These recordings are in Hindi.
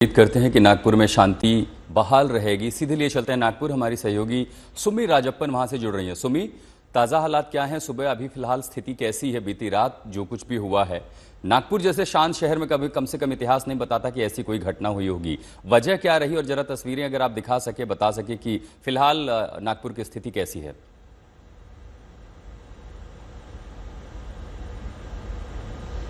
उम्मीद करते हैं कि नागपुर में शांति बहाल रहेगी। सीधे लिए चलते हैं नागपुर। हमारी सहयोगी सुमी राजप्पन वहां से जुड़ रही हैं। सुमी, ताज़ा हालात क्या हैं सुबह? अभी फिलहाल स्थिति कैसी है? बीती रात जो कुछ भी हुआ है, नागपुर जैसे शांत शहर में कभी कम से कम इतिहास नहीं बताता कि ऐसी कोई घटना हुई होगी। वजह क्या रही और जरा तस्वीरें अगर आप दिखा सके, बता सके कि फिलहाल नागपुर की स्थिति कैसी है।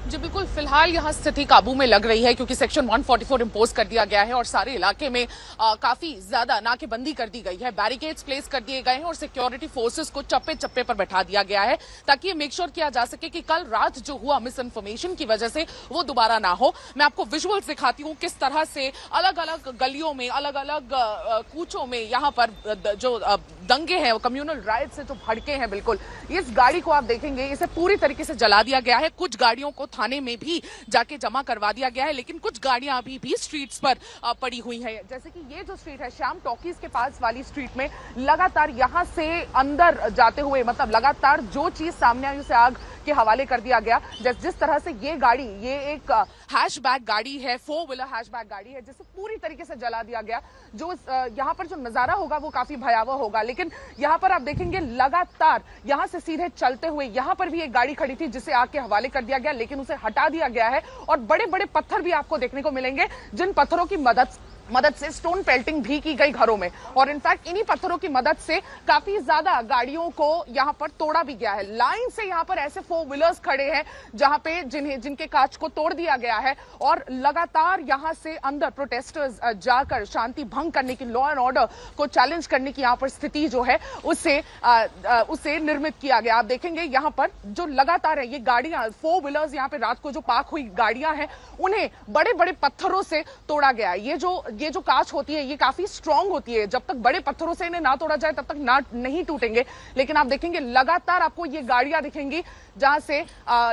जी बिल्कुल, फिलहाल यहाँ स्थिति काबू में लग रही है क्योंकि सेक्शन 144 इम्पोज कर दिया गया है और सारे इलाके में काफी ज्यादा नाकेबंदी कर दी गई है, बैरिकेड्स प्लेस कर दिए गए हैं और सिक्योरिटी फोर्सेस को चप्पे चप्पे पर बैठा दिया गया है ताकि ये मेक श्योर किया जा सके कि कल रात जो हुआ मिस इन्फॉर्मेशन की वजह से वो दोबारा ना हो। मैं आपको विजुअल्स दिखाती हूँ किस तरह से अलग अलग गलियों में, अलग अलग कूचों में यहाँ पर जो दंगे हैं, कम्युनल राइट से जो भड़के हैं, बिल्कुल इस गाड़ी को आप देखेंगे, इसे पूरी तरीके से जला दिया गया है। कुछ गाड़ियों को थाने में भी जाके जमा करवा दिया गया है, लेकिन कुछ गाड़ियां अभी भी स्ट्रीट्स पर पड़ी हुई हैं। जैसे कि ये जो स्ट्रीट है श्याम टॉकीज के पास वाली स्ट्रीट में, लगातार यहां से अंदर जाते हुए, मतलब लगातार जो चीज सामने आई उसे आग के हवाले कर दिया गया। जिस तरह से ये गाड़ी, ये एक हैचबैक गाड़ी है, 4 व्हीलर हैचबैक गाड़ी है, जिसे पूरी तरीके से जला दिया गया। जो यहाँ पर जो नजारा होगा वो काफी भयावह होगा। लेकिन यहाँ पर आप देखेंगे लगातार यहाँ से सीधे चलते हुए यहाँ पर भी एक गाड़ी खड़ी थी जिसे आग के हवाले कर दिया गया, लेकिन उसे हटा दिया गया है। और बड़े बड़े पत्थर भी आपको देखने को मिलेंगे, जिन पत्थरों की मदद से स्टोन पेल्टिंग भी की गई घरों में। और इनफैक्ट इन्हीं पत्थरों की मदद से काफी ज्यादा गाड़ियों को यहां पर तोड़ा भी गया है। लाइन से यहां पर ऐसे 4 व्हीलर्स खड़े हैं जहां पे जिनके कांच को तोड़ दिया गया है और लगातार यहां से अंदर प्रोटेस्टर्स जाकर शांति भंग करने की, लॉ एंड ऑर्डर को चैलेंज करने की यहां पर स्थिति जो है उसे निर्मित किया गया। आप देखेंगे यहां पर जो लगातार है ये गाड़ियां, 4 व्हीलर्स यहां पे रात को जो पार्क हुई गाड़ियां हैं, उन्हें बड़े बड़े पत्थरों से तोड़ा गया है। ये जो कांच होती है ये काफी स्ट्रांग होती है, जब तक बड़े पत्थरों से इन्हें ना तोड़ा जाए तब तक नहीं टूटेंगे। लेकिन आप देखेंगे लगातार आपको ये गाड़ियां दिखेंगी जहां से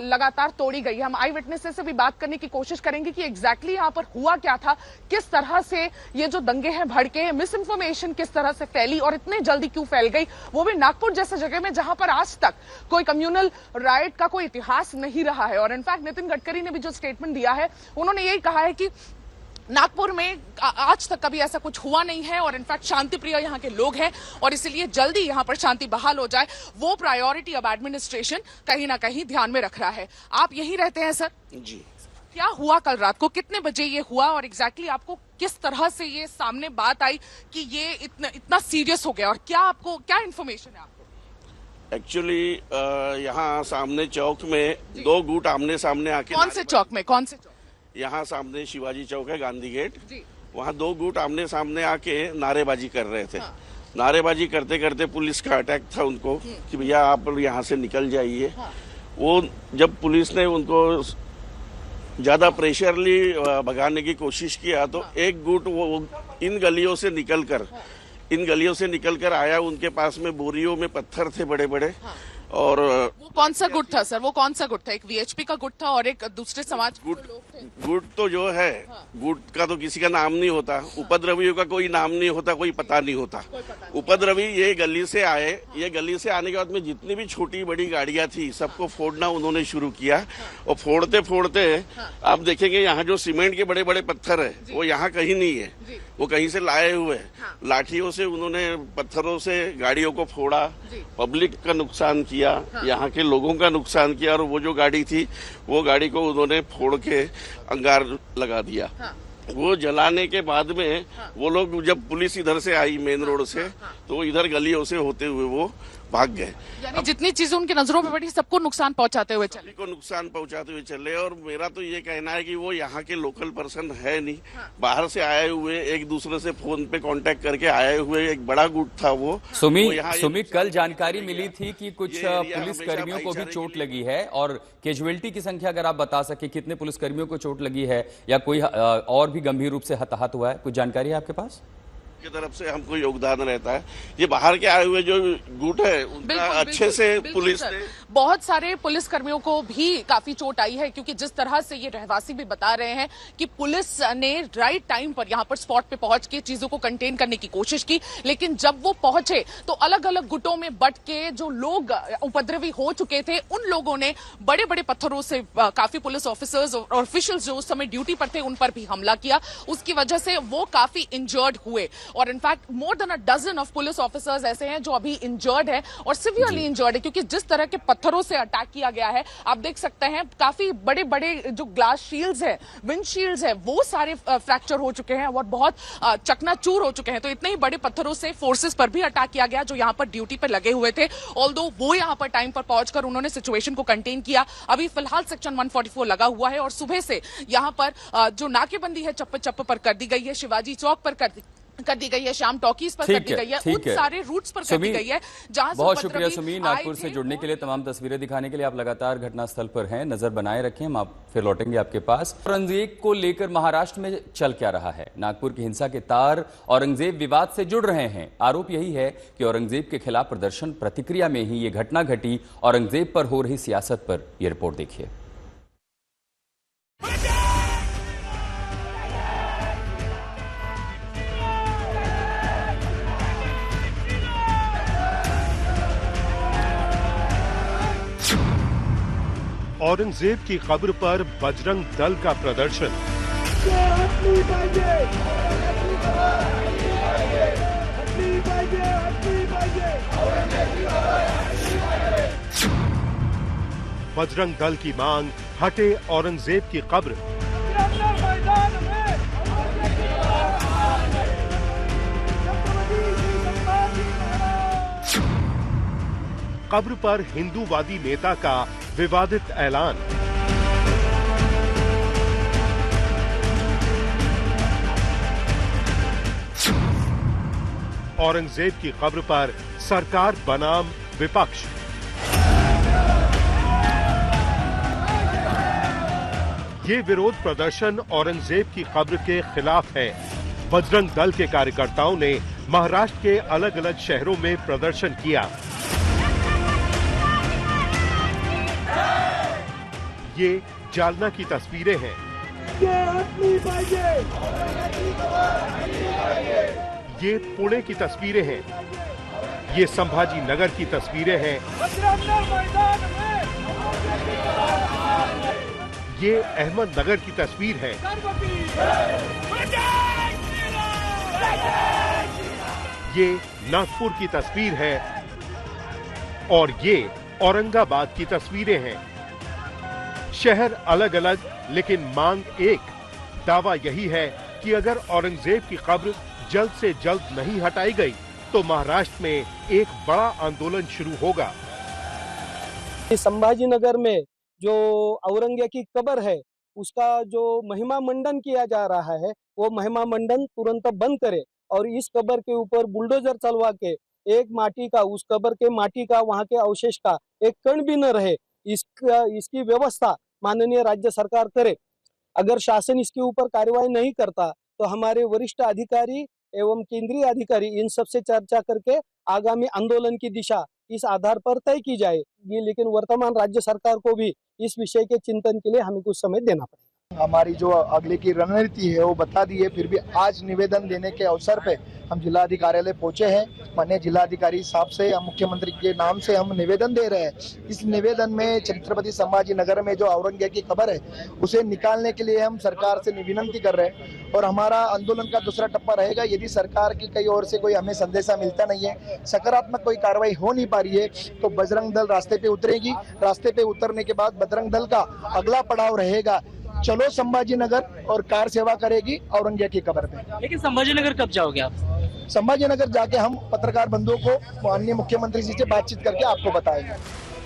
लगातार तोड़ी गई है। हम आई विटनेसेस से भी बात करने की कोशिश करेंगे कि एग्जैक्टली यहां पर हुआ क्या था, किस तरह से ये जो दंगे हैं भड़के, मिस इन्फॉर्मेशन किस तरह से फैली और इतने जल्दी क्यों फैल गई, वो भी नागपुर जैसे जगह में जहां पर आज तक कोई कम्युनल राइट का कोई इतिहास नहीं रहा है। और इनफैक्ट नितिन गडकरी ने भी जो स्टेटमेंट दिया है, उन्होंने यही कहा है कि नागपुर में आज तक कभी ऐसा कुछ हुआ नहीं है और इनफैक्ट शांति प्रिय यहाँ के लोग हैं और इसलिए जल्दी यहाँ पर शांति बहाल हो जाए, वो प्रायोरिटी अब एडमिनिस्ट्रेशन कहीं ना कहीं ध्यान में रख रहा है। आप यहीं रहते हैं सर? जी। क्या हुआ कल रात को, कितने बजे ये हुआ और एग्जैक्टली आपको किस तरह से ये सामने बात आई कि ये इतना सीरियस हो गया और क्या इन्फॉर्मेशन है आपको? एक्चुअली यहाँ सामने चौक में 2 गुट आमने सामने आके, कौन से चौक? यहाँ सामने शिवाजी चौक है, गांधी गेट, वहाँ 2 गुट आमने सामने आके नारेबाजी कर रहे थे। हाँ। नारेबाजी करते करते पुलिस का अटैक था उनको कि भैया आप यहाँ से निकल जाइए। हाँ। वो जब पुलिस ने उनको ज्यादा प्रेशरली भगाने की कोशिश किया तो हाँ। एक गुट वो इन गलियों से निकलकर आया, उनके पास में बोरियों में पत्थर थे बड़े बड़े। हाँ। और वो कौन सा गुट था सर? वो कौन सा गुट था? एक वीएचपी का गुट था और एक दूसरे समाज के लोग थे। गुट तो जो है, हाँ। गुट का तो किसी का नाम नहीं होता। हाँ। उपद्रवियों का कोई नाम नहीं होता, कोई पता नहीं होता। उपद्रवी ये गली से आए। हाँ। ये गली से आने के बाद में जितनी भी छोटी बड़ी गाड़ियां थी सबको फोड़ना उन्होंने शुरू किया। हाँ। और फोड़ते फोड़ते हाँ। आप देखेंगे यहाँ जो सीमेंट के बड़े बड़े पत्थर है वो यहाँ कहीं नहीं है, वो कहीं से लाए हुए। हाँ। लाठियों से उन्होंने, पत्थरों से गाड़ियों को फोड़ा, पब्लिक का नुकसान किया। हाँ। यहाँ के लोगों का नुकसान किया और वो जो गाड़ी थी वो गाड़ी को उन्होंने फोड़ के अंगार लगा दिया। हाँ। वो जलाने के बाद में हाँ। वो लोग, जब पुलिस इधर से आई मेन रोड से, हाँ। तो इधर गलियों से होते हुए वो भाग गए। यानी जितनी चीजें उनकी नजरों में पड़ी सबको नुकसान पहुंचाते हुए चले। और मेरा तो ये कहना है कि वो यहाँ के लोकल पर्सन है नहीं। हाँ। बाहर से आए हुए, एक दूसरे से फोन पे कांटेक्ट करके आए हुए एक बड़ा गुट था वो। सुमी, कल जानकारी मिली थी कि कुछ पुलिस कर्मियों को भी चोट लगी है और कैजुअलिटी की संख्या अगर आप बता सके, कितने पुलिस कर्मियों को चोट लगी है या कोई और भी गंभीर रूप से हताहत हुआ है? कुछ जानकारी है आपके पास? की तरफ से हमको योगदान रहता है। ये बाहर के आए हुए जो गुट है उनका अच्छे से पुलिस ने, बहुत सारे पुलिस कर्मियों को भी काफी चोट आई है, क्योंकि जिस तरह से ये रहवासी भी बता रहे हैं कि पुलिस ने राइट टाइम पर यहाँ पर स्पॉट पे पहुंच के चीजों को कंटेन करने की कोशिश की, लेकिन जब वो पहुंचे तो अलग अलग गुटों में बट के जो लोग उपद्रवी हो चुके थे उन लोगों ने बड़े बड़े पत्थरों से काफी पुलिस ऑफिसर्स और ऑफिशियल्स जो उस समय ड्यूटी पर थे उन पर भी हमला किया। उसकी वजह से वो काफी इंजर्ड हुए और in fact more than a dozen of police officers ऐसे हैं जो अभी इंजर्ड है और सिवियरली इंजर्ड है, क्योंकि जिस तरह के पत्थरों से अटैक किया गया है आप देख सकते हैं काफी बड़े बड़े जो ग्लास शील्ड्स है, विंडशील्ड्स है, वो सारे फ्रैक्चर हो चुके हैं और बहुत चकनाचूर हो चुके हैं। तो इतने ही बड़े पत्थरों से फोर्सेस पर भी अटैक किया गया जो यहाँ पर ड्यूटी पर लगे हुए थे, ऑल्दो वो यहाँ पर टाइम पर पहुंचकर उन्होंने सिचुएशन को कंटेन किया। अभी फिलहाल सेक्शन 144 लगा हुआ है और सुबह से यहाँ पर जो नाकेबंदी है चप्पे चप्पे पर कर दी गई है, शिवाजी चौक पर कर दी गई है, श्याम टॉकीज पर कर दी गई है, उन सारे रूट्स पर कर दी गई है जहां से बहुत शुक्रिया सुमी, नागपुर से जुड़ने के लिए, तमाम तस्वीरें दिखाने के लिए। आप लगातार घटनास्थल पर हैं, नजर बनाए रखें, हम आप फिर लौटेंगे आपके पास। औरंगजेब को लेकर महाराष्ट्र में चल क्या रहा है? नागपुर की हिंसा के तार औरंगजेब विवाद से जुड़ रहे हैं। आरोप यही है कि औरंगजेब के खिलाफ प्रदर्शन प्रतिक्रिया में ही ये घटना घटी। औरंगजेब पर हो रही सियासत पर यह रिपोर्ट देखिए। औरंगजेब की कब्र पर बजरंग दल का प्रदर्शन। बजरंग दल की मांग, हटे औरंगजेब की कब्र। कब्र पर हिंदूवादी नेता का विवादित ऐलान। औरंगजेब की कब्र पर सरकार बनाम विपक्ष। ये विरोध प्रदर्शन औरंगजेब की कब्र के खिलाफ है। बजरंग दल के कार्यकर्ताओं ने महाराष्ट्र के अलग अलग शहरों में प्रदर्शन किया। ये जालना की तस्वीरें हैं। ये पुणे की तस्वीरें हैं। ये संभाजी नगर की तस्वीरें हैं। ये अहमदनगर की तस्वीर है। ये नागपुर की तस्वीर है और ये औरंगाबाद की तस्वीरें हैं। शहर अलग अलग, लेकिन मांग एक। दावा यही है कि अगर औरंगजेब की कब्र जल्द से जल्द नहीं हटाई गई तो महाराष्ट्र में एक बड़ा आंदोलन शुरू होगा। संभाजी नगर में जो औरंगजेब की कब्र है उसका जो महिमा मंडन किया जा रहा है वो महिमा मंडन तुरंत बंद करे और इस कब्र के ऊपर बुलडोजर चलवा के एक माटी का, उस कब्र के माटी का, वहाँ के अवशेष का एक कण भी न रहे, इसकी व्यवस्था माननीय राज्य सरकार करे। अगर शासन इसके ऊपर कार्रवाई नहीं करता तो हमारे वरिष्ठ अधिकारी एवं केंद्रीय अधिकारी इन सब से चर्चा करके आगामी आंदोलन की दिशा इस आधार पर तय की जाएगी। लेकिन वर्तमान राज्य सरकार को भी इस विषय के चिंतन के लिए हमें कुछ समय देना पड़ेगा। हमारी जो अगले की रणनीति है वो बता दी है, फिर भी आज निवेदन देने के अवसर पे हम जिलाधिकारी पहुंचे हैं। माननीय जिलाधिकारी साहब से, हम मुख्यमंत्री के नाम से हम निवेदन दे रहे हैं। इस निवेदन में छत्रपति संभाजी नगर में जो औरंगजेब की कब्र है उसे निकालने के लिए हम सरकार से विनती कर रहे हैं और हमारा आंदोलन का दूसरा टप्पा रहेगा। यदि सरकार की कई ओर से कोई हमें संदेशा मिलता नहीं है, सकारात्मक कोई कार्रवाई हो नहीं पा रही है, तो बजरंग दल रास्ते पे उतरेगी। रास्ते पे उतरने के बाद बजरंग दल का अगला पड़ाव रहेगा चलो संभाजी नगर और कार सेवा करेगी औरंगजेब की कब्र पे। लेकिन संभाजी नगर कब जाओगे आप? संभाजी नगर जाके हम पत्रकार बंधुओं को माननीय मुख्यमंत्री जी से बातचीत करके आपको बताएंगे।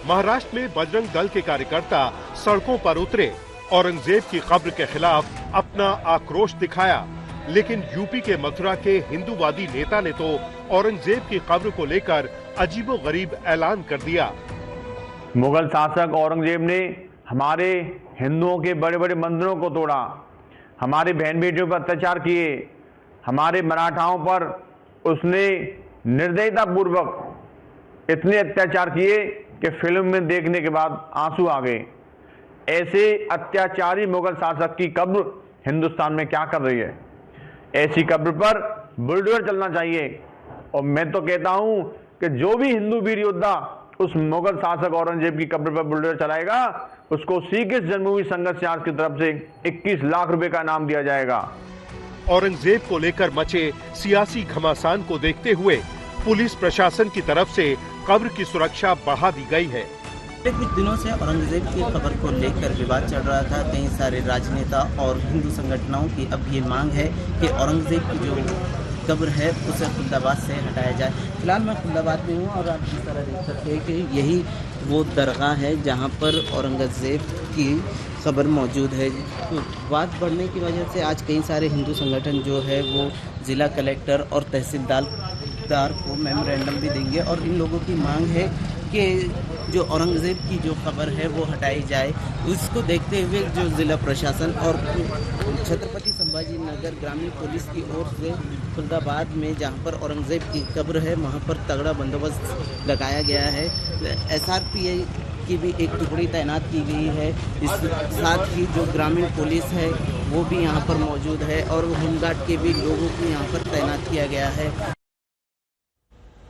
महाराष्ट्र में बजरंग दल के कार्यकर्ता सड़कों पर उतरे, औरंगजेब की कब्र के खिलाफ अपना आक्रोश दिखाया। लेकिन यूपी के मथुरा के हिंदूवादी नेता ने तो औरंगजेब की कब्र को लेकर अजीबोगरीब ऐलान कर दिया। मुगल शासक औरंगजेब ने हमारे हिंदुओं के बड़े बड़े मंदिरों को तोड़ा, हमारे बहन बेटियों पर अत्याचार किए, हमारे मराठाओं पर उसने निर्दयतापूर्वक इतने अत्याचार किए कि फिल्म में देखने के बाद आंसू आ गए। ऐसे अत्याचारी मुगल शासक की कब्र हिंदुस्तान में क्या कर रही है? ऐसी कब्र पर बुलडोजर चलना चाहिए। और मैं तो कहता हूं कि जो भी हिंदू वीर योद्धा उस मुगल शासक औरंगजेब की कब्र पर बुलडोजर चलाएगा उसको श्रीकृष्ण जन्मभूमि संघर्ष यार्ड की तरफ से 21 लाख रुपए का इनाम दिया जाएगा। औरंगजेब को लेकर मचे सियासी घमासान को देखते हुए पुलिस प्रशासन की तरफ से कब्र की सुरक्षा बढ़ा दी गई है। पिछले कुछ दिनों से औरंगजेब की खबर को लेकर विवाद चल रहा था। कई सारे राजनेता और हिंदू संगठनों की अब ये मांग है कि औरंगजेब की जो कब्र है उसे खुल्दाबाद से हटाया जाए। फिलहाल मैं खुल्दाबाद में हूँ और आप जिस तरह देख सकते हैं कि यही वो दरगाह है जहाँ पर औरंगजेब की खबर मौजूद है। तो बात बढ़ने की वजह से आज कई सारे हिंदू संगठन जो है वो ज़िला कलेक्टर और तहसीलदार को मेमोरेंडम भी देंगे और इन लोगों की मांग है कि जो औरंगजेब की जो खबर है वो हटाई जाए। उसको देखते हुए जो ज़िला प्रशासन और छत्रपति संभाजी नगर ग्रामीण पुलिस की ओर से खुल्दाबाद में जहां पर औरंगजेब की कब्र है वहां पर तगड़ा बंदोबस्त लगाया गया है। SRPI की भी एक टुकड़ी तैनात की गई है। इस साथ ही जो ग्रामीण पुलिस है वो भी यहाँ पर मौजूद है और होमगार्ड के भी लोगों को यहाँ पर तैनात किया गया है।